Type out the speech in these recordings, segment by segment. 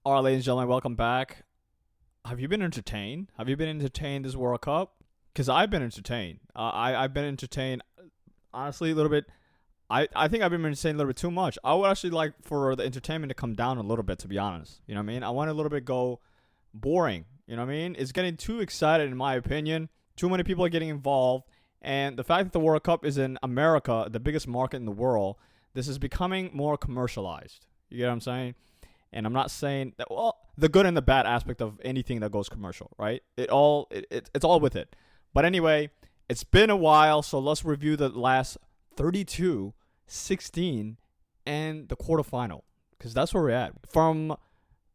All right, ladies and gentlemen, welcome back. Have you been entertained? Have you been entertained this World Cup? Because I've been entertained. I've been entertained, honestly, a little bit. I think I've been entertained a little bit too much. I would actually like for the entertainment to come down a little bit, to be honest. You know what I mean? I want a little bit go boring. You know what I mean? It's getting too excited, in my opinion. Too many people are getting involved. And the fact that the World Cup is in America, the biggest market in the world, this is becoming more commercialized. You get what I'm saying? And I'm not saying that, well, the good and the bad aspect of anything that goes commercial, right? It's all with it. But anyway, it's been a while, so let's review the last 32, 16, and the quarterfinal, because that's where we're at. From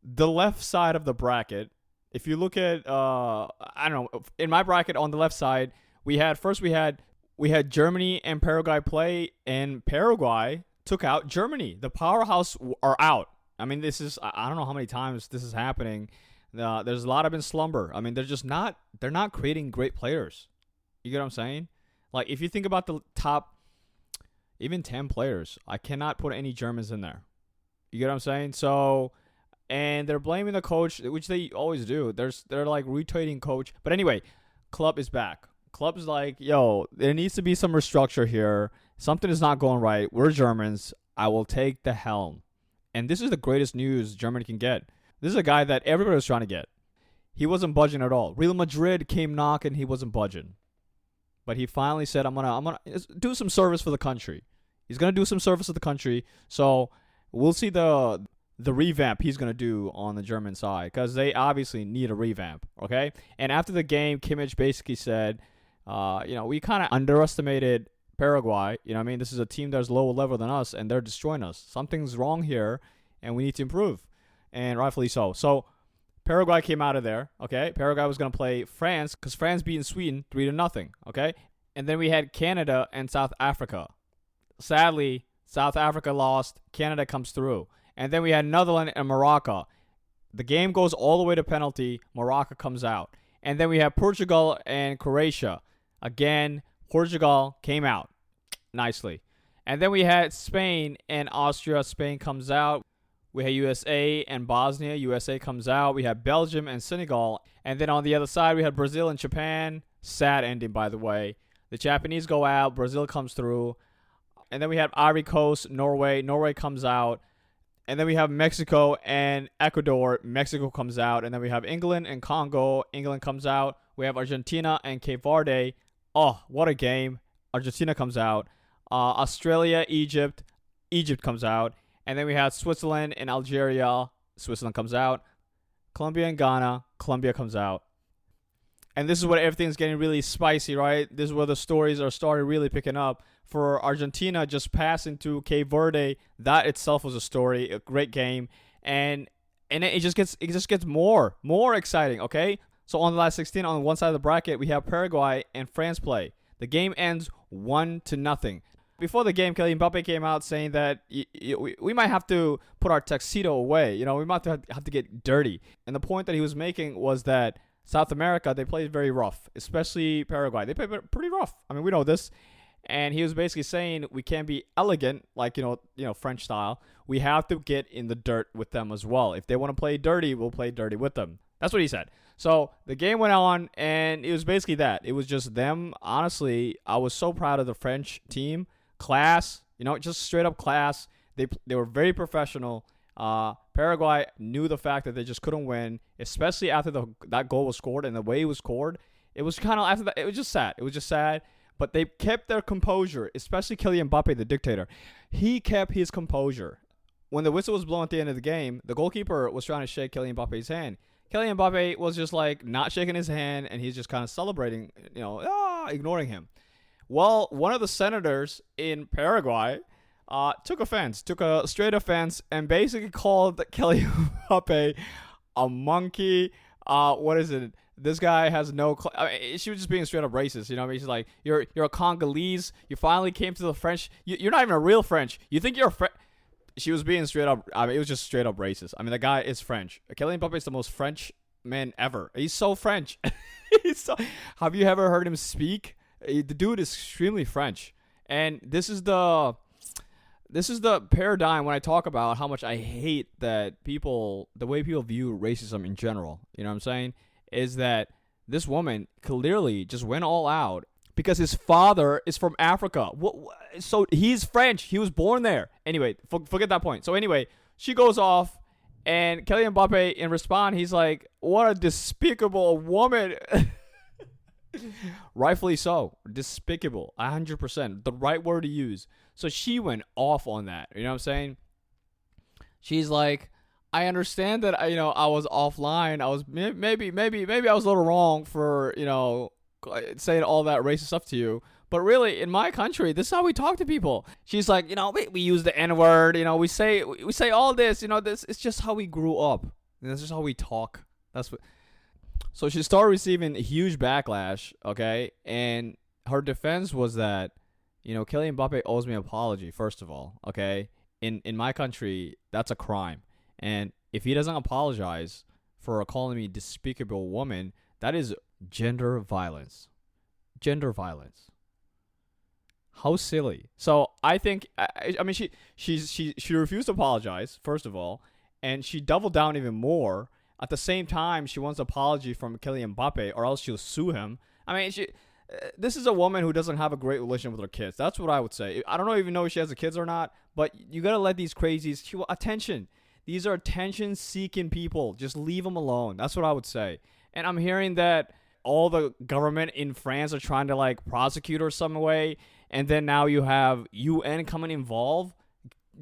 the left side of the bracket, if you look at, I don't know, in my bracket on the left side, we had Germany and Paraguay play, and Paraguay took out Germany. The powerhouse are out. I mean, I don't know how many times this is happening. There's a lot of in slumber. I mean, they're not creating great players. You get what I'm saying? Like, if you think about the top, even 10 players, I cannot put any Germans in there. You get what I'm saying? So, and they're blaming the coach, which they always do. They're like retweeting coach. But anyway, club is back. Club's like, yo, there needs to be some restructure here. Something is not going right. We're Germans. I will take the helm. And this is the greatest news Germany can get. This is a guy that everybody was trying to get. He wasn't budging at all. Real Madrid came knocking. He wasn't budging. But he finally said, I'm gonna do some service for the country. He's gonna do some service for the country. So we'll see the revamp he's gonna do on the German side, because they obviously need a revamp. Okay. And after the game, Kimmich basically said, we kind of underestimated Paraguay. You know what I mean? This is a team that's lower level than us, and they're destroying us. Something's wrong here, and we need to improve. And rightfully so. So Paraguay came out of there. Okay. Paraguay was going to play France, because France beating Sweden 3-0. Okay. And then we had Canada and South Africa. Sadly, South Africa lost. Canada comes through. And then we had Netherlands and Morocco. The game goes all the way to penalty. Morocco comes out. And then we have Portugal and Croatia. Again, Portugal came out nicely. And then we had Spain and Austria. Spain comes out. We had USA and Bosnia. USA comes out. We had Belgium and Senegal. And then on the other side, we had Brazil and Japan. Sad ending, by the way. The Japanese go out. Brazil comes through. And then we have Ivory Coast, Norway. Norway comes out. And then we have Mexico and Ecuador. Mexico comes out. And then we have England and Congo. England comes out. We have Argentina and Cape Verde. Oh, what a game. Argentina comes out. Australia, Egypt. Egypt comes out. And then we had Switzerland and Algeria. Switzerland comes out. Colombia and Ghana. Colombia comes out. And this is where everything's getting really spicy, right? This is where the stories are started really picking up. For Argentina just passing to Cape Verde, that itself was a story, a great game. And it just gets more exciting, okay? So on the last 16, on one side of the bracket, we have Paraguay and France play. The game ends 1-0. Before the game, Kylian Mbappe came out saying that we might have to put our tuxedo away. You know, we might have to get dirty. And the point that he was making was that South America, they played very rough, especially Paraguay. They played pretty rough. I mean, we know this. And he was basically saying we can't be elegant, like, French style. We have to get in the dirt with them as well. If they want to play dirty, we'll play dirty with them. That's what he said. So the game went on, and it was basically that. It was just them. Honestly, I was so proud of the French team. Class, just straight up class. They were very professional. Paraguay knew the fact that they just couldn't win, especially after that goal was scored and the way it was scored. It was kind of after that. It was just sad. But they kept their composure, especially Kylian Mbappe, the dictator. He kept his composure. When the whistle was blown at the end of the game, the goalkeeper was trying to shake Kylian Mbappe's hand. Kylian Mbappe was just like not shaking his hand, and he's just kind of celebrating, ignoring him. Well, one of the senators in Paraguay took a straight offense, and basically called Kylian Mbappe a monkey. What is it? This guy has no. She was just being straight up racist. You know what I mean? She's like, you're a Congolese. You finally came to the French. You're not even a real French. You think you're a French. She was being straight up. I mean, it was just straight up racist. I mean, the guy is French. Kylian Mbappe is the most French man ever. He's so French. Have you ever heard him speak? The dude is extremely French. And this is the This is the paradigm when I talk about how much I hate that people, the way people view racism in general. You know what I'm saying? Is that this woman clearly just went all out because his father is from Africa. So he's French. He was born there. Anyway, forget that point. So anyway, she goes off, and Kylian Mbappe, in response, he's like, "What a despicable woman." Rightfully so. Despicable. 100%. The right word to use. So she went off on that. You know what I'm saying? She's like, I understand that I was offline. I was maybe I was a little wrong for, saying all that racist stuff to you. But really, in my country, this is how we talk to people. She's like, we use the N-word, we say all this, this it's just how we grew up. That's just how we talk. That's what. So she started receiving a huge backlash, okay? And her defense was that, Kylian Mbappe owes me an apology, first of all, okay? In my country, that's a crime. And if he doesn't apologize for calling me despicable woman, that is gender violence. Gender violence. How silly. So I think, I mean, she refused to apologize, first of all, and she doubled down even more. At the same time, she wants an apology from Kylian Mbappe, or else she'll sue him. I mean, this is a woman who doesn't have a great relationship with her kids. That's what I would say. I don't even know if she has kids or not, but you got to let these crazies, attention. These are attention-seeking people. Just leave them alone. That's what I would say. And I'm hearing that all the government in France are trying to, prosecute her some way, and then now you have UN coming involved.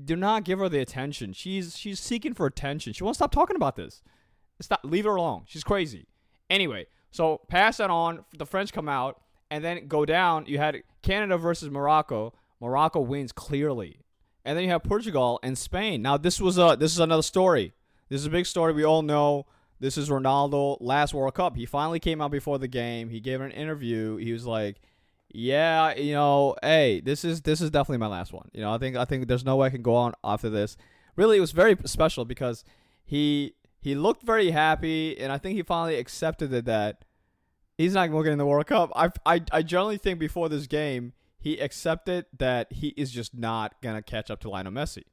Do not give her the attention. She's seeking for attention. She won't stop talking about this. Stop. Leave her alone. She's crazy. Anyway, so pass that on. The French come out, and then go down. You had Canada versus Morocco. Morocco wins clearly. And then you have Portugal and Spain. Now, this is another story. This is a big story. We all know this is Ronaldo last World Cup. He finally came out before the game. He gave an interview. He was like, yeah, hey, this is definitely my last one. I think there's no way I can go on after this. Really, it was very special because he looked very happy, and I think he finally accepted that he's not going to get in the World Cup. I generally think before this game, he accepted that he is just not going to catch up to Lionel Messi.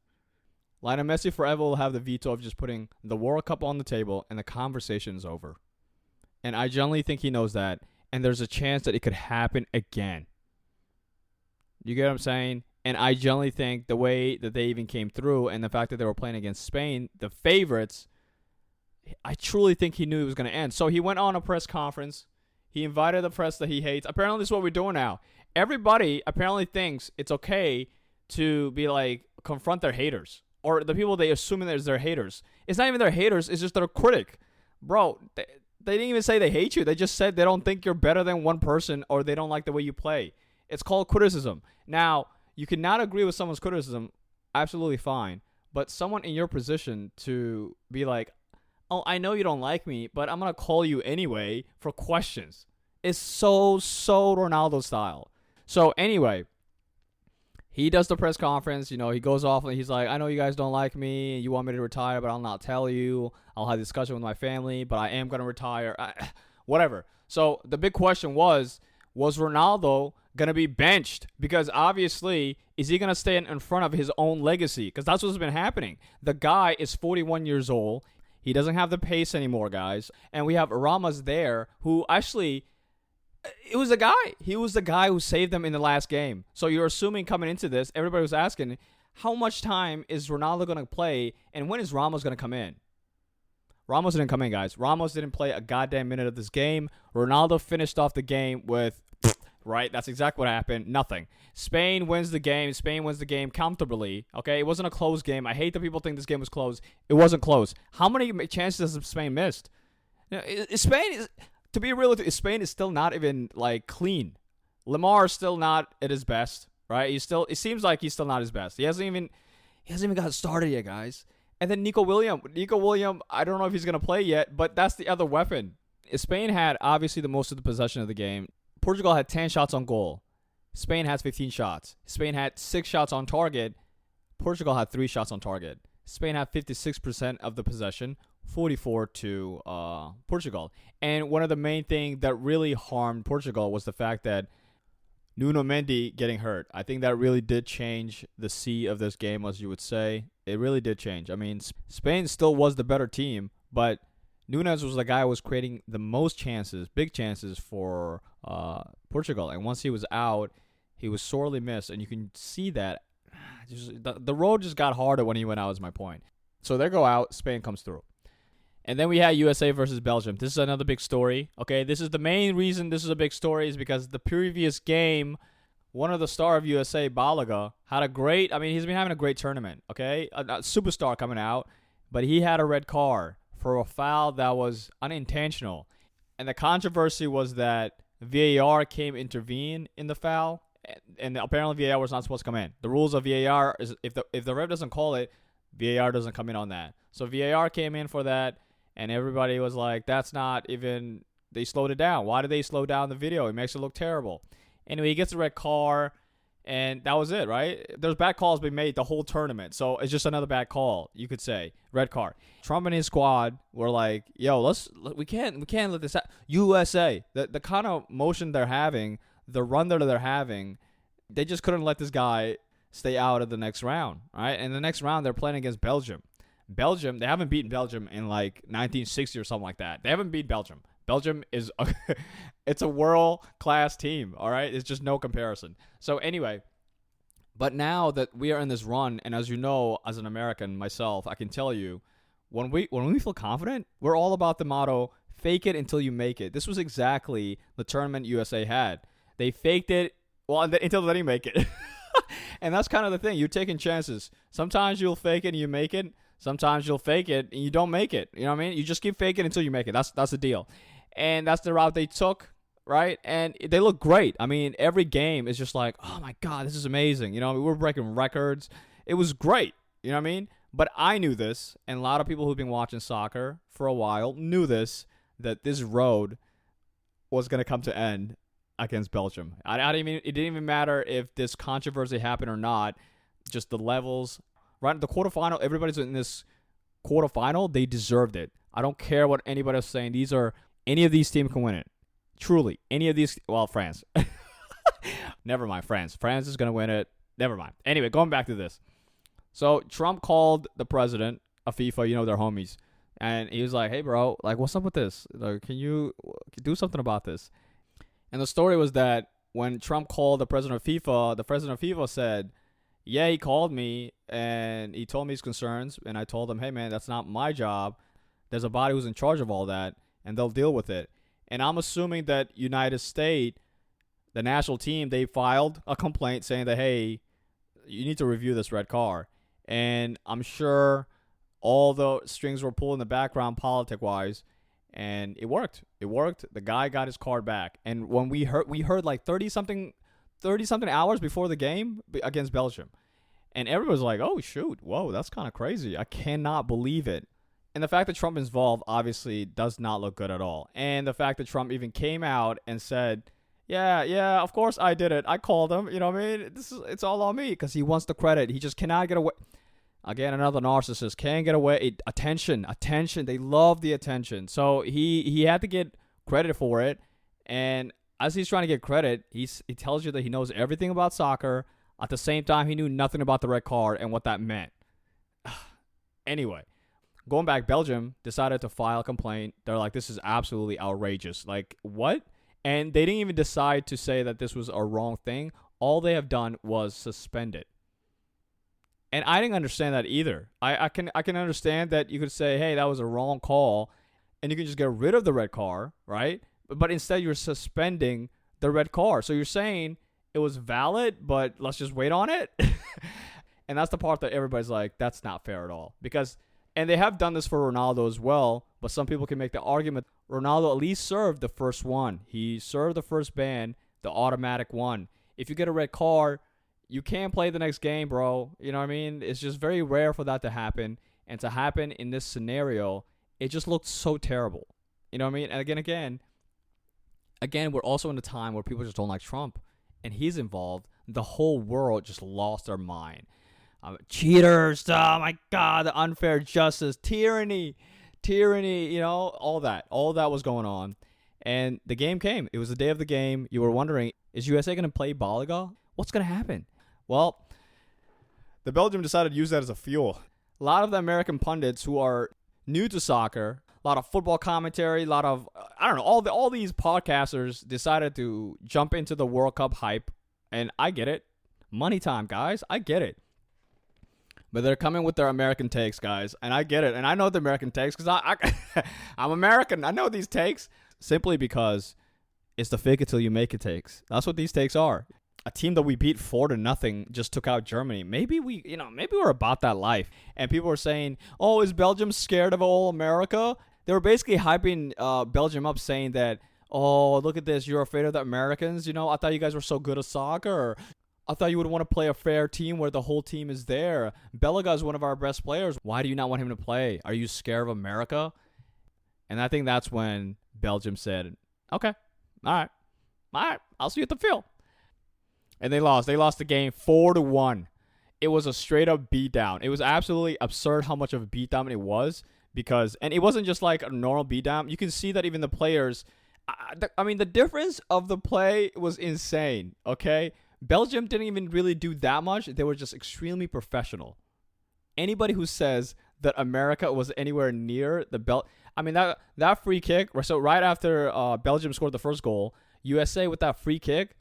Lionel Messi forever will have the veto of just putting the World Cup on the table, and the conversation is over. And I generally think he knows that, and there's a chance that it could happen again. You get what I'm saying? And I generally think the way that they even came through, and the fact that they were playing against Spain, the favorites, I truly think he knew it was going to end. So he went on a press conference. He invited the press that he hates. Apparently, this is what we're doing now. Everybody apparently thinks it's okay to be confront their haters. Or the people they assuming there's their haters. It's not even their haters. It's just their critic. Bro, they didn't even say they hate you. They just said they don't think you're better than one person, or they don't like the way you play. It's called criticism. Now, you cannot agree with someone's criticism. Absolutely fine. But someone in your position to be like, oh, I know you don't like me, but I'm going to call you anyway for questions. It's so Ronaldo style. So anyway, he does the press conference. He goes off and he's like, I know you guys don't like me. You want me to retire, but I'll not tell you. I'll have a discussion with my family, but I am going to retire. Whatever. So the big question was Ronaldo going to be benched? Because obviously, is he going to stay in front of his own legacy? Because that's what's been happening. The guy is 41 years old. He doesn't have the pace anymore, guys. And we have Ramos there, who actually, it was a guy. He was the guy who saved them in the last game. So you're assuming coming into this, everybody was asking, how much time is Ronaldo going to play, and when is Ramos going to come in? Ramos didn't come in, guys. Ramos didn't play a goddamn minute of this game. Ronaldo finished off the game with, right? That's exactly what happened. Nothing. Spain wins the game. Spain wins the game comfortably. Okay, it wasn't a close game. I hate that people think this game was close. It wasn't close. How many chances has Spain missed? To be real with you, Spain is still not even clean. Lemar is still not at his best, right? It seems like he's still not his best. He hasn't even got started yet, guys. And then Nico Williams, I don't know if he's gonna play yet, but that's the other weapon. Spain had obviously the most of the possession of the game. Portugal had 10 shots on goal. Spain has 15 shots. Spain had 6 shots on target. Portugal had 3 shots on target. Spain had 56% of the possession, 44 to Portugal. And one of the main things that really harmed Portugal was the fact that Nuno Mendy getting hurt. I think that really did change the sea of this game, as you would say. It really did change. I mean, Spain still was the better team, but Nunes was the guy who was creating the most chances, big chances for Portugal. And once he was out, he was sorely missed. And you can see that the road just got harder when he went out, is my point. So they go out, Spain comes through. And then we had USA versus Belgium. This is another big story. Okay, this is the main reason this is a big story is because the previous game, one of the star of USA, Balaga, had a great, I mean, he's been having a great tournament, okay? A superstar coming out, but he had a red card for a foul that was unintentional. And the controversy was that VAR came intervene in the foul, and apparently VAR was not supposed to come in. The rules of VAR is if the ref doesn't call it, VAR doesn't come in on that. So VAR came in for that. And everybody was like, that's not even, they slowed it down. Why did they slow down the video? It makes it look terrible. Anyway, he gets a red card, and that was it, right? There's bad calls being made the whole tournament. So it's just another bad call, you could say. Red card. Trump and his squad were like, yo, we can't let this happen. USA, the kind of motion they're having, the run that they're having, they just couldn't let this guy stay out of the next round, right? And the next round, they're playing against Belgium. Belgium, they haven't beaten Belgium in like 1960 or something like that. They haven't beat Belgium. Belgium is it's a world-class team, all right? It's just no comparison. So anyway, but now that we are in this run, and as you know, as an American myself, I can tell you, when we feel confident, we're all about the motto, fake it until you make it. This was exactly the tournament USA had. They faked it, well, until they didn't make it. And that's kind of the thing. You're taking chances. Sometimes you'll fake it and you make it. Sometimes you'll fake it and you don't make it. You know what I mean? You just keep faking until you make it. That's the deal. And that's the route they took, right? And they look great. I mean, every game is just like, oh my God, this is amazing. You know, we're breaking records. It was great. You know what I mean? But I knew this, and a lot of people who've been watching soccer for a while knew this, that this road was going to come to end against Belgium. It didn't even matter if this controversy happened or not. Just the levels. Right, the quarterfinal, everybody's in this quarterfinal, they deserved it. I don't care what anybody is saying. Any of these teams can win it. Truly, any of these, well, France. Never mind, France. France is going to win it. Never mind. Anyway, going back to this. So, Trump called the president of FIFA, you know, they're homies. And he was like, hey, bro, like, what's up with this? Like, can you do something about this? And the story was that when Trump called the president of FIFA said, yeah, he called me and he told me his concerns, and I told him, hey, man, that's not my job. There's a body who's in charge of all that, and they'll deal with it. And I'm assuming that United States, the national team, they filed a complaint saying that, hey, you need to review this red card. And I'm sure all the strings were pulled in the background politic-wise, and it worked. It worked. The guy got his card back. And when we heard like 30-something hours before the game against Belgium. And everybody was like, oh, shoot. Whoa, that's kind of crazy. I cannot believe it. And the fact that Trump is involved obviously does not look good at all. And the fact that Trump even came out and said, yeah, of course I did it. I called him. You know what I mean? It's all on me because he wants the credit. He just cannot get away. Again, another narcissist. Can't get away. Attention. They love the attention. So he had to get credit for it. And as he's trying to get credit, he tells you that he knows everything about soccer. At the same time, he knew nothing about the red card and what that meant. Anyway, going back, Belgium decided to file a complaint. They're like, this is absolutely outrageous. Like, what? And they didn't even decide to say that this was a wrong thing. All they have done was suspend it. And I didn't understand that either. I can understand that you could say, hey, that was a wrong call, and you can just get rid of the red card, right? But instead, you're suspending the red card. So you're saying it was valid, but let's just wait on it. And that's the part that everybody's like, that's not fair at all. And they have done this for Ronaldo as well, but some people can make the argument Ronaldo at least served the first one. He served the first ban, the automatic one. If you get a red card, you can't play the next game, bro. You know what I mean? It's just very rare for that to happen. And to happen in this scenario, it just looked so terrible. You know what I mean? And again, we're also in a time where people just don't like Trump. And he's involved. The whole world just lost their mind. Cheaters, oh my God, the unfair justice, tyranny, you know, all that was going on. And the game came. It was the day of the game. You were wondering, is USA going to play volleyball? What's going to happen? Well, the Belgium decided to use that as a fuel. A lot of the American pundits who are new to soccer, a lot of football commentary, a lot of, I don't know, all these podcasters decided to jump into the World Cup hype. And I get it. Money time, guys. I get it. But they're coming with their American takes, guys. And I get it. And I know the American takes because I'm American. I know these takes simply because it's the fake it till you make it takes. That's what these takes are. A team that we beat 4-0 just took out Germany. Maybe we're about that life. And people were saying, oh, is Belgium scared of all America? They were basically hyping Belgium up saying that, oh, look at this. You're afraid of the Americans. I thought you guys were so good at soccer. Or, I thought you would want to play a fair team where the whole team is there. Belaga is one of our best players. Why do you not want him to play? Are you scared of America? And I think that's when Belgium said, okay, all right, I'll see you at the field. And they lost. They lost the game 4-1. It was a straight up beatdown. It was absolutely absurd how much of a beatdown it was and it wasn't just like a normal beatdown. You can see that even the players, the difference of the play was insane, okay? Belgium didn't even really do that much. They were just extremely professional. Anybody who says that America was anywhere near that free kick, so right after Belgium scored the first goal, USA with that free kick,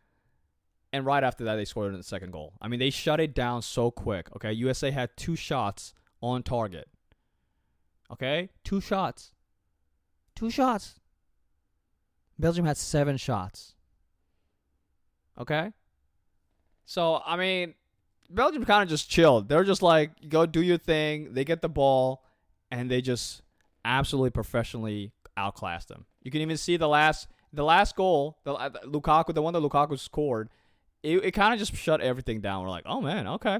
and right after that, they scored in the second goal. They shut it down so quick, okay? USA had 2 shots on target, okay? 2 shots. 2 shots. Belgium had 7 shots, okay? So, Belgium kind of just chilled. They're just like, go do your thing. They get the ball, and they just absolutely professionally outclassed them. You can even see the last goal, the one that Lukaku scored, it kind of just shut everything down. We're like, oh, man, okay.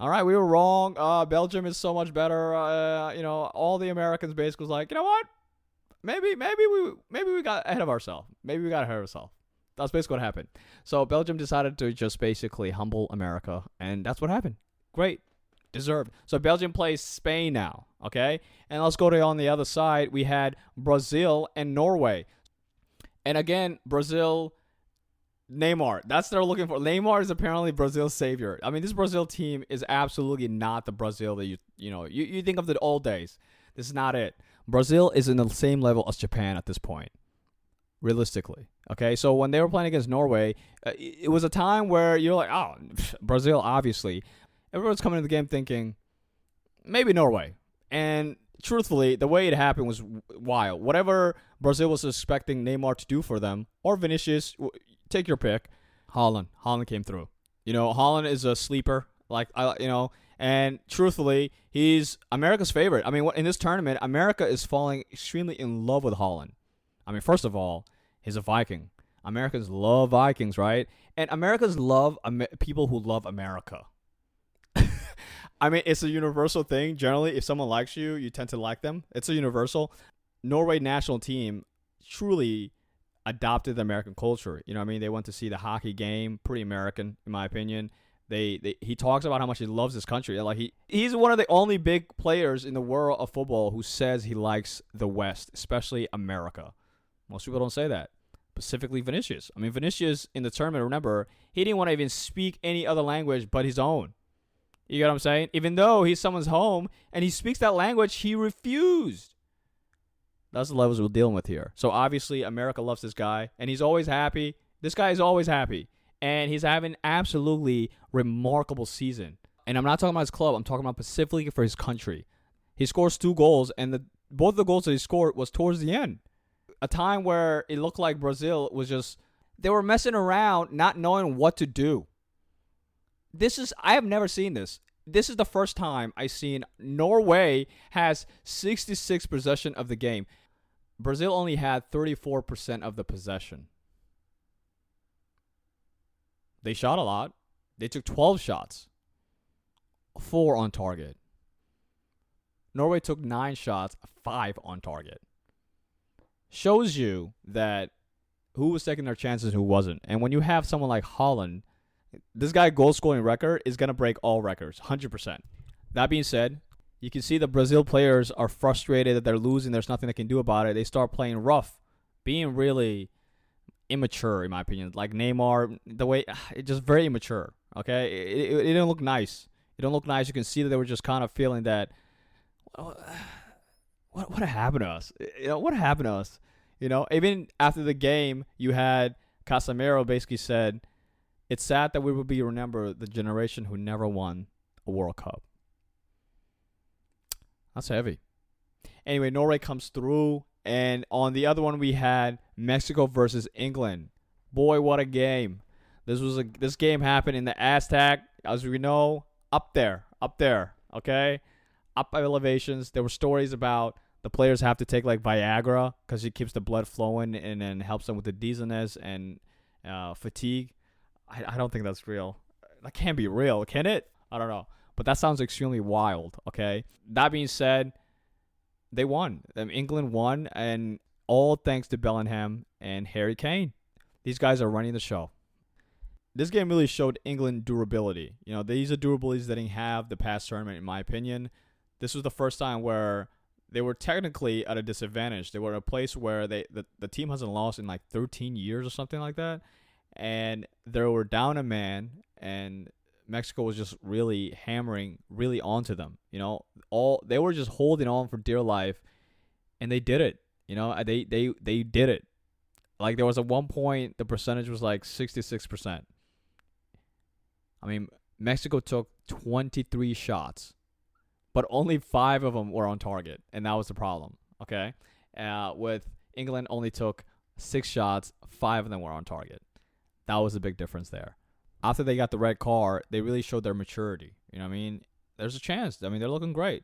All right, we were wrong. Belgium is so much better. All the Americans basically was like, you know what? Maybe we got ahead of ourselves. That's basically what happened. So Belgium decided to just basically humble America, and that's what happened. Great. Deserved. So Belgium plays Spain now, okay? And let's go to on the other side. We had Brazil and Norway. And again, Brazil, Neymar. That's what they're looking for. Neymar is apparently Brazil's savior. This Brazil team is absolutely not the Brazil that you think of the old days. This is not it. Brazil is in the same level as Japan at this point, realistically. Okay, so when they were playing against Norway, it was a time where you're like, oh, Brazil, obviously. Everyone's coming into the game thinking, maybe Norway. And truthfully, the way it happened was wild. Whatever Brazil was expecting Neymar to do for them, or Vinicius, take your pick, Haaland came through. Haaland is a sleeper, and truthfully, he's America's favorite. In this tournament, America is falling extremely in love with Haaland. First of all, he's a Viking. Americans love Vikings, right? And Americans love people who love America. It's a universal thing. Generally, if someone likes you, you tend to like them. It's a universal. Norway national team truly adopted the American culture. They went to see the hockey game. Pretty American, in my opinion. He talks about how much he loves his country. He's one of the only big players in the world of football who says he likes the West, especially America. Most people don't say that. Specifically Vinicius. Vinicius in the tournament, remember, he didn't want to even speak any other language but his own. You get what I'm saying? Even though he's someone's home and he speaks that language, he refused. That's the levels we're dealing with here. So obviously America loves this guy, and he's always happy. This guy is always happy, and he's having absolutely remarkable season. And I'm not talking about his club. I'm talking about specifically for his country. He scores 2 goals, and both the goals that he scored was towards the end. A time where it looked like Brazil was just, they were messing around, not knowing what to do. I have never seen this. This is the first time I've seen Norway has 66% possession of the game. Brazil only had 34% of the possession. They shot a lot. They took 12 shots. 4 on target. Norway took 9 shots, 5 on target. Shows you that who was taking their chances and who wasn't. And when you have someone like Haaland, this guy goal scoring record is going to break all records, 100%. That being said, you can see the Brazil players are frustrated that they're losing. There's nothing they can do about it. They start playing rough. being really immature in my opinion. Like Neymar, the way it just very immature. Okay, it didn't look nice. It don't look nice. You can see that they were just kind of feeling that. "Oh, what happened to us? What happened to us? Even after the game, you had Casemiro basically said, "It's sad that we will be remembered the generation who never won a World Cup." That's heavy. Anyway, Norway comes through, and on the other one we had Mexico versus England. Boy, what a game! This game happened in the Aztec, as we know, up there. Okay, up by elevations. There were stories about the players have to take like Viagra because it keeps the blood flowing and then helps them with the dizziness and fatigue. I don't think that's real. That can't be real, can it? I don't know. But that sounds extremely wild, okay? That being said, they won. England won, and all thanks to Bellingham and Harry Kane. These guys are running the show. This game really showed England durability. These are durabilities they didn't have the past tournament, in my opinion. This was the first time where they were technically at a disadvantage. They were in a place where the team hasn't lost in like 13 years or something like that. And they were down a man, and Mexico was just really hammering really onto them. They were just holding on for dear life, and they did it. They did it. Like there was at one point the percentage was like 66%. I mean, Mexico took 23 shots, but only 5 of them were on target, and that was the problem. Okay, with England only took 6 shots, 5 of them were on target. That was a big difference there. After they got the red card, they really showed their maturity. You know what I mean? There's a chance. I mean, they're looking great.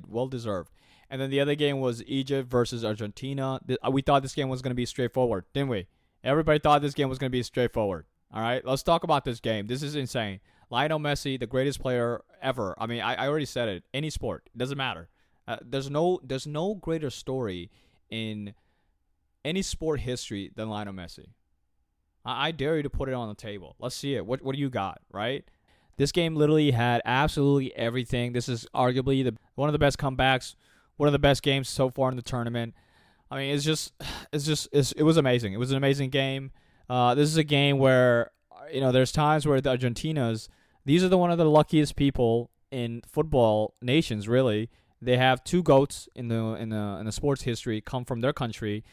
Well deserved. And then the other game was Egypt versus Argentina. We thought this game was going to be straightforward, didn't we? Everybody thought this game was going to be straightforward. All right, let's talk about this game. This is insane. Lionel Messi, the greatest player ever. I mean, I already said it. Any sport, it doesn't matter. There's no greater story in any sport history than Lionel Messi. I dare you to put it on the table. Let's see it. What do you got, right? This game literally had absolutely everything. This is arguably one of the best comebacks, one of the best games so far in the tournament. I mean, it was amazing. It was an amazing game. This is a game where, there's times where the Argentinas, these are one of the luckiest people in football nations, really. They have 2 GOATs in the sports history come from their country,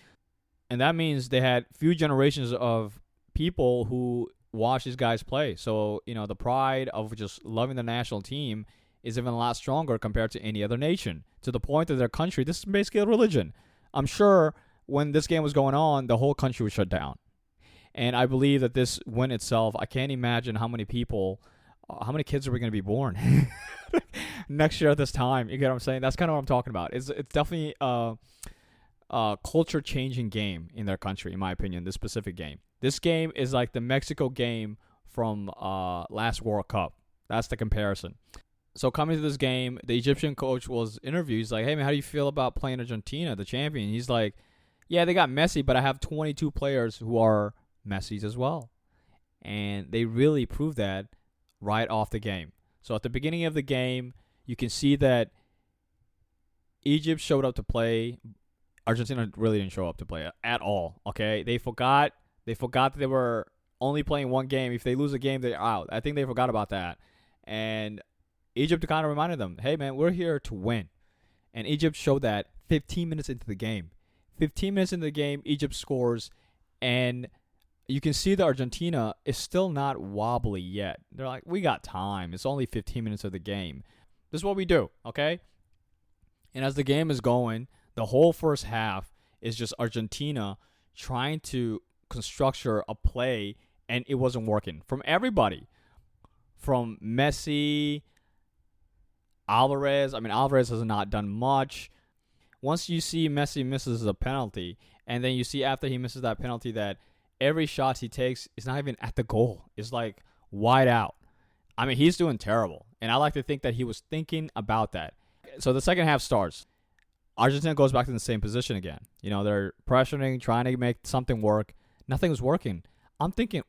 and that means they had few generations of people who watch these guys play. So, the pride of just loving the national team is even a lot stronger compared to any other nation, to the point that their country, this is basically a religion. I'm sure when this game was going on, the whole country was shut down. And I believe that this win itself, I can't imagine how many kids are we going to be born next year at this time. You get what I'm saying? That's kind of what I'm talking about. It's definitely a culture-changing game in their country, in my opinion, this specific game. This game is like the Mexico game from last World Cup. That's the comparison. So coming to this game, the Egyptian coach was interviewed. He's like, "Hey, man, how do you feel about playing Argentina, the champion?" He's like, "Yeah, they got Messi, but I have 22 players who are Messi's as well." And they really proved that right off the game. So at the beginning of the game, you can see that Egypt showed up to play. Argentina really didn't show up to play at all. Okay, they forgot that they were only playing one game. If they lose a game, they're out. I think they forgot about that. And Egypt kind of reminded them, "Hey, man, we're here to win." And Egypt showed that 15 minutes into the game. 15 minutes into the game, Egypt scores, and you can see that Argentina is still not wobbly yet. They're like, "We got time. It's only 15 minutes of the game. This is what we do, okay?" And as the game is going, the whole first half is just Argentina trying to constructure a play, and it wasn't working. From everybody. From Messi, Alvarez. I mean, Alvarez has not done much. Once you see Messi misses a penalty, and then you see after he misses that penalty that every shot he takes is not even at the goal. It's like wide out. I mean, he's doing terrible. And I like to think that he was thinking about that. So the second half starts. Argentina goes back to the same position again. They're pressuring, trying to make something work. Nothing was working. I'm thinking,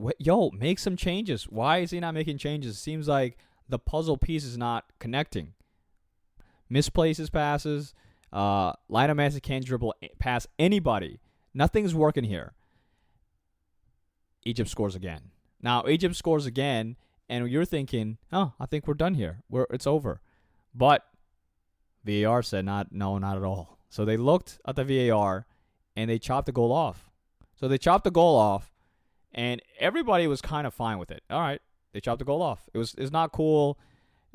make some changes. Why is he not making changes? It seems like the puzzle piece is not connecting. Misplaces passes. Lionel Messi can't dribble past anybody. Nothing's working here. Egypt scores again. Now, Egypt scores again, and you're thinking, oh, I think we're done here. It's over. But VAR said, no, not at all. So they looked at the VAR, and they chopped the goal off. So they chopped the goal off, and everybody was kind of fine with it. All right, they chopped the goal off. It's not cool.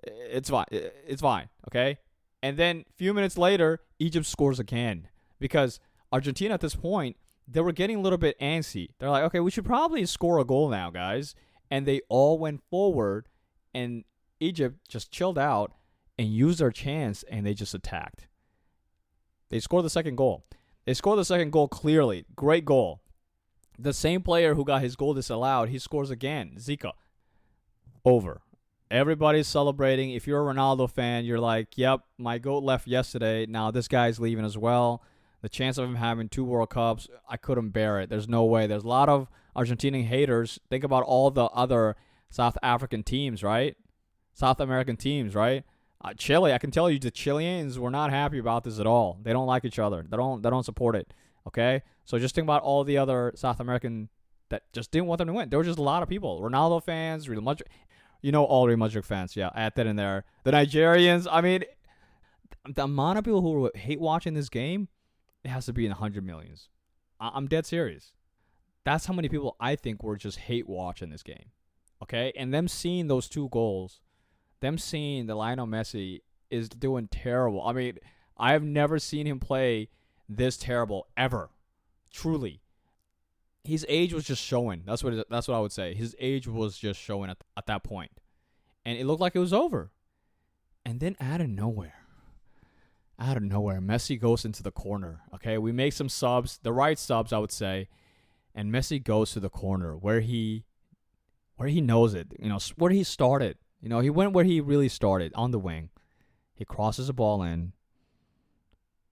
It's fine. It's fine, okay? And then a few minutes later, Egypt scores again because Argentina at this point, they were getting a little bit antsy. They're like, okay, we should probably score a goal now, guys. And they all went forward, and Egypt just chilled out and used their chance, and they just attacked. They scored the second goal. They scored the second goal clearly. Great goal. The same player who got his goal disallowed, he scores again. Zika. Over. Everybody's celebrating. If you're a Ronaldo fan, you're like, yep, my GOAT left yesterday. Now this guy's leaving as well. The chance of him having 2 World Cups, I couldn't bear it. There's no way. There's a lot of Argentinian haters. Think about all the other South African teams, right? South American teams, right? Chile, I can tell you the Chileans were not happy about this at all. They don't like each other. They don't support it, okay? So just think about all the other South American that just didn't want them to win. There were just a lot of people. Ronaldo fans, Real Madrid, all Real Madrid fans. Yeah, add that in there. The Nigerians, I mean, the amount of people who hate watching this game, it has to be in the 100 millions. I'm dead serious. That's how many people I think were just hate watching this game. Okay? And them seeing those 2 goals, them seeing that Lionel Messi is doing terrible. I mean, I have never seen him play this terrible ever. Truly. His age was just showing. That's what I would say. His age was just showing at that point. And it looked like it was over. And then out of nowhere, Messi goes into the corner. Okay, we make some subs, the right subs, I would say, and Messi goes to the corner where he knows it. Where he started. He went where he really started, on the wing. He crosses the ball in.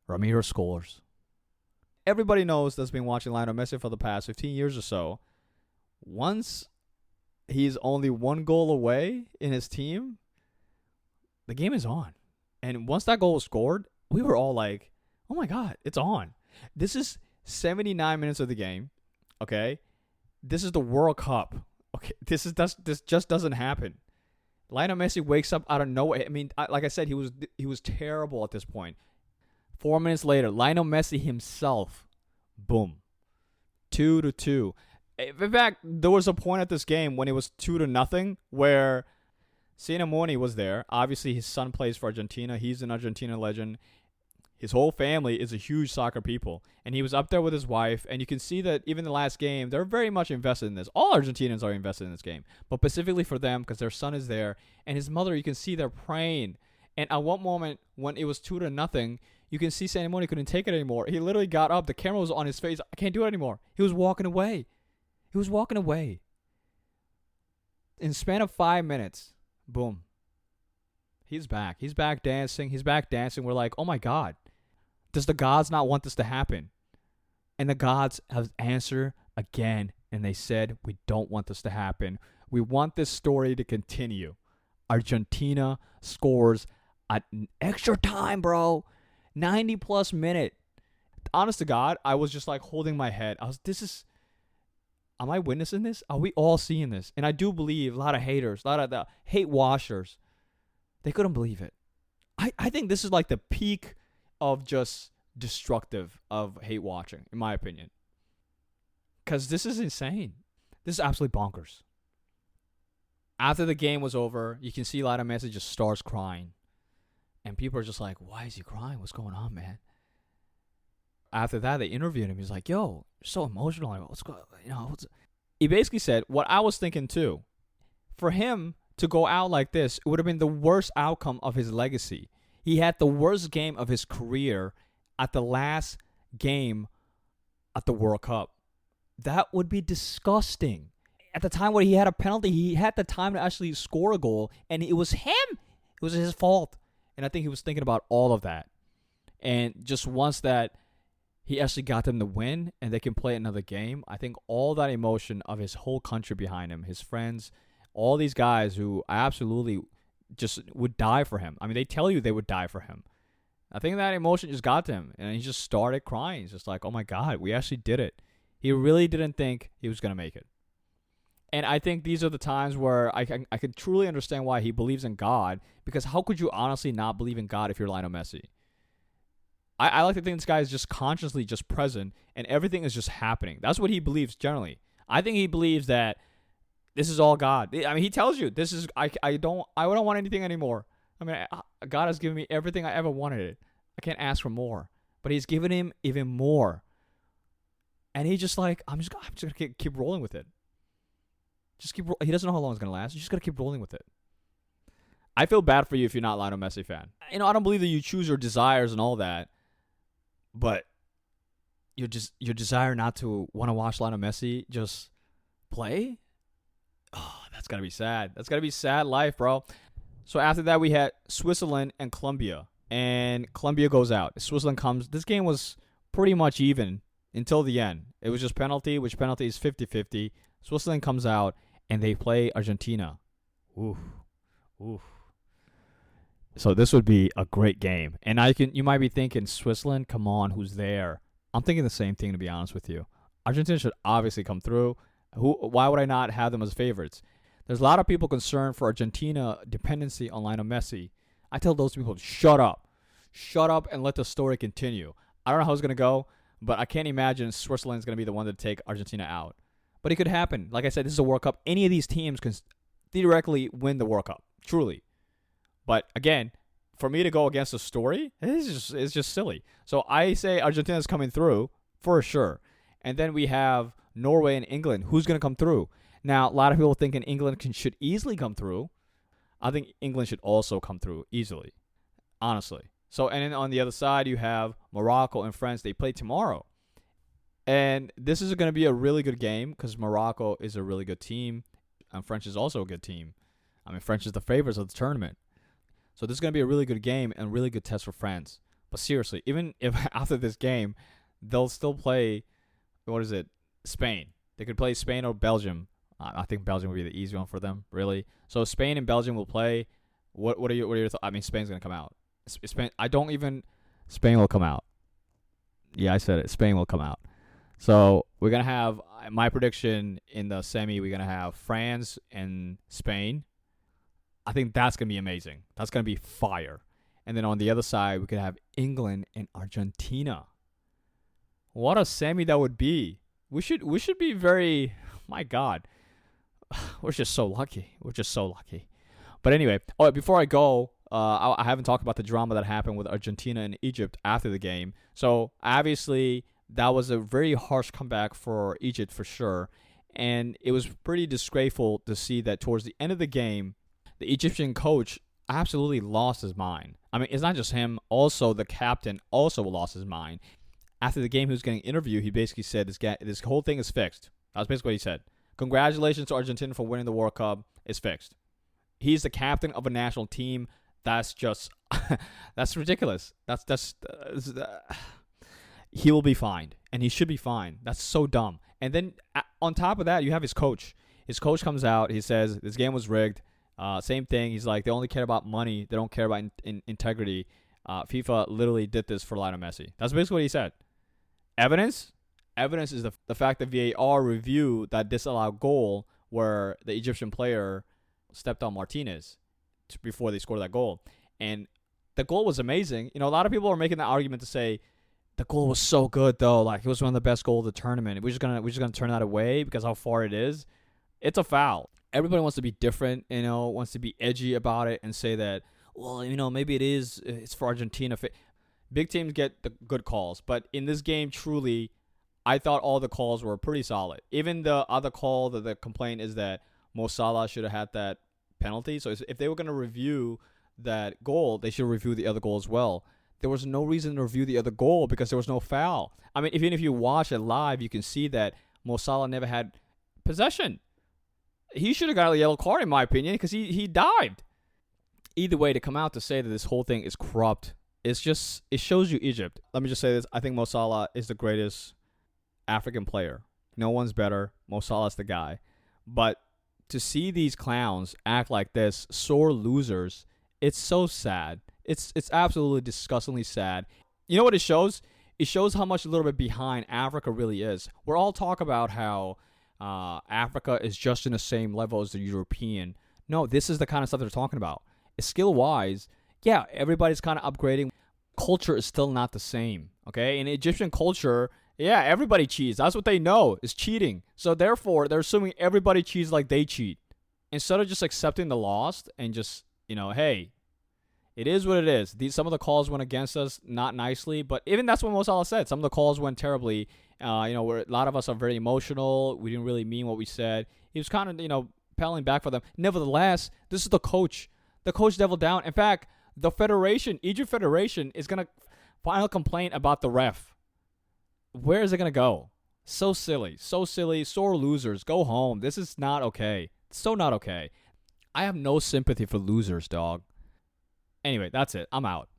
Ramiro scores. Everybody knows that's been watching Lionel Messi for the past 15 years or so. Once he's only 1 goal away in his team, the game is on. And once that goal was scored, we were all like, oh my God, it's on. This is 79 minutes of the game, okay? This is the World Cup. Okay, this just doesn't happen. Lionel Messi wakes up out of nowhere. I mean, like I said, he was terrible at this point. 4 minutes later, Lionel Messi himself, boom, 2-2. In fact, there was a point at this game when it was 2-0 where Simeone was there. Obviously, his son plays for Argentina. He's an Argentina legend. His whole family is a huge soccer people. And he was up there with his wife. And you can see that even the last game, they're very much invested in this. All Argentinians are invested in this game. But specifically for them, because their son is there. And his mother, you can see they're praying. And at one moment, when it was 2-0, you can see Simeone couldn't take it anymore. He literally got up. The camera was on his face. I can't do it anymore. He was walking away. In the span of 5 minutes, boom. He's back. He's back dancing. We're like, oh my God. Does the gods not want this to happen? And the gods have answered again. And they said, we don't want this to happen. We want this story to continue. Argentina scores at extra time, bro. 90-plus minute. Honest to God, I was just like holding my head. Am I witnessing this? Are we all seeing this? And I do believe a lot of haters, a lot of the hate washers, they couldn't believe it. I think this is like the peak of just destructive of hate watching, in my opinion. Because this is insane. This is absolutely bonkers. After the game was over, you can see Lionel Messi just starts crying. And people are just like, why is he crying? What's going on, man? After that, they interviewed him. He's like, yo, you're so emotional. What's going on? He basically said what I was thinking too. For him to go out like this, it would have been the worst outcome of his legacy. He had the worst game of his career at the last game at the World Cup. That would be disgusting. At the time where he had a penalty, he had the time to actually score a goal, and it was him. It was his fault. And I think he was thinking about all of that. And just once that he actually got them to win and they can play another game, I think all that emotion of his whole country behind him, his friends, all these guys who absolutely just would die for him. I mean, they tell you they would die for him. I think that emotion just got to him, and he just started crying. He's just like, oh my God, we actually did it. He really didn't think he was going to make it. And I think these are the times where I can truly understand why he believes in God, because how could you honestly not believe in God if you're Lionel Messi? I like to think this guy is just consciously just present and everything is just happening. That's what he believes generally. I think he believes that this is all God. I mean, he tells you this is I don't want anything anymore. I mean, God has given me everything I ever wanted. I can't ask for more. But he's given him even more. And he's just like, I'm just gonna keep rolling with it. He doesn't know how long it's gonna last. You just gotta keep rolling with it. I feel bad for you if you're not a Lionel Messi fan. I don't believe that you choose your desires and all that. But your desire not to want to watch Lionel Messi just play? Oh, that's got to be sad. That's got to be sad life, bro. So after that, we had Switzerland and Colombia. And Colombia goes out. Switzerland comes. This game was pretty much even until the end. It was just penalty, which penalty is 50-50. Switzerland comes out, and they play Argentina. Oof. So this would be a great game. And you might be thinking, Switzerland, come on, who's there? I'm thinking the same thing, to be honest with you. Argentina should obviously come through. Why would I not have them as favorites? There's a lot of people concerned for Argentina dependency on Lionel Messi. I tell those people, shut up. Shut up and let the story continue. I don't know how it's going to go, but I can't imagine Switzerland's going to be the one to take Argentina out. But it could happen. Like I said, this is a World Cup. Any of these teams can theoretically win the World Cup. Truly. But again, for me to go against the story, it's just silly. So I say Argentina's coming through for sure. And then we have Norway and England. Who's going to come through? Now, a lot of people thinking England should easily come through. I think England should also come through easily, honestly. So, and then on the other side, you have Morocco and France. They play tomorrow. And this is going to be a really good game because Morocco is a really good team. And France is also a good team. I mean, France is the favorites of the tournament. So this is going to be a really good game and really good test for France. But seriously, even if after this game, they'll still play, Spain. They could play Spain or Belgium. I think Belgium would be the easy one for them, really. So Spain and Belgium will play. What are your thoughts? I mean, Spain's going to come out. Spain will come out. Yeah, I said it. Spain will come out. So we're going to have, my prediction in the semi, we're going to have France and Spain. I think that's going to be amazing. That's going to be fire. And then on the other side, we could have England and Argentina. What a semi that would be. We should be very, my God. We're just so lucky. But anyway, before I go, I haven't talked about the drama that happened with Argentina and Egypt after the game. So obviously, that was a very harsh comeback for Egypt for sure. And it was pretty disgraceful to see that towards the end of the game, the Egyptian coach absolutely lost his mind. I mean, it's not just him. Also, the captain also lost his mind. After the game, he was getting interviewed. He basically said, this whole thing is fixed. That was basically what he said. Congratulations to Argentina for winning the World Cup. It's fixed. He's the captain of a national team. That's just, that's ridiculous. He will be fined, and he should be fined. That's so dumb. And then on top of that, you have his coach. His coach comes out. He says, this game was rigged. Same thing. He's like, they only care about money. They don't care about integrity. FIFA literally did this for Lionel Messi. That's basically what he said. Evidence? Evidence is the fact that VAR reviewed that disallowed goal where the Egyptian player stepped on Martinez before they scored that goal. And the goal was amazing. You know, a lot of people are making the argument to say the goal was so good, though. Like, it was one of the best goals of the tournament. We're just gonna turn that away because how far it is. It's a foul. Everybody wants to be different, wants to be edgy about it and say that, well, maybe it's for Argentina. Big teams get the good calls. But in this game, truly, I thought all the calls were pretty solid. Even the other call, the complaint is that Mo Salah should have had that penalty. So if they were going to review that goal, they should review the other goal as well. There was no reason to review the other goal because there was no foul. I mean, even if you watch it live, you can see that Mo Salah never had possession. He should have got a yellow card, in my opinion, because he dived. Either way, to come out to say that this whole thing is corrupt, it shows you Egypt. Let me just say this. I think Mo Salah is the greatest African player. No one's better. Mo Salah's the guy. But to see these clowns act like this, sore losers, it's so sad. It's absolutely disgustingly sad. You know what it shows? It shows how much a little bit behind Africa really is. We're all talk about how Africa is just in the same level as the European. No, this is the kind of stuff they're talking about. Skill wise, yeah, everybody's kind of upgrading. Culture is still not the same. Okay, in Egyptian culture, yeah, everybody cheats. That's what they know is cheating. So therefore, they're assuming everybody cheats like they cheat. Instead of just accepting the loss and just, hey, it is what it is. Some of the calls went against us, not nicely, but even that's what Mo Salah said. Some of the calls went terribly. Where a lot of us are very emotional. We didn't really mean what we said. He was kind of, paddling back for them. Nevertheless, this is the coach. The coach doubled down. In fact, the federation, Egypt Federation, is gonna file a complaint about the ref. Where is it gonna go? So silly, sore losers. Go home. This is not okay. So not okay. I have no sympathy for losers, dog. Anyway, that's it. I'm out.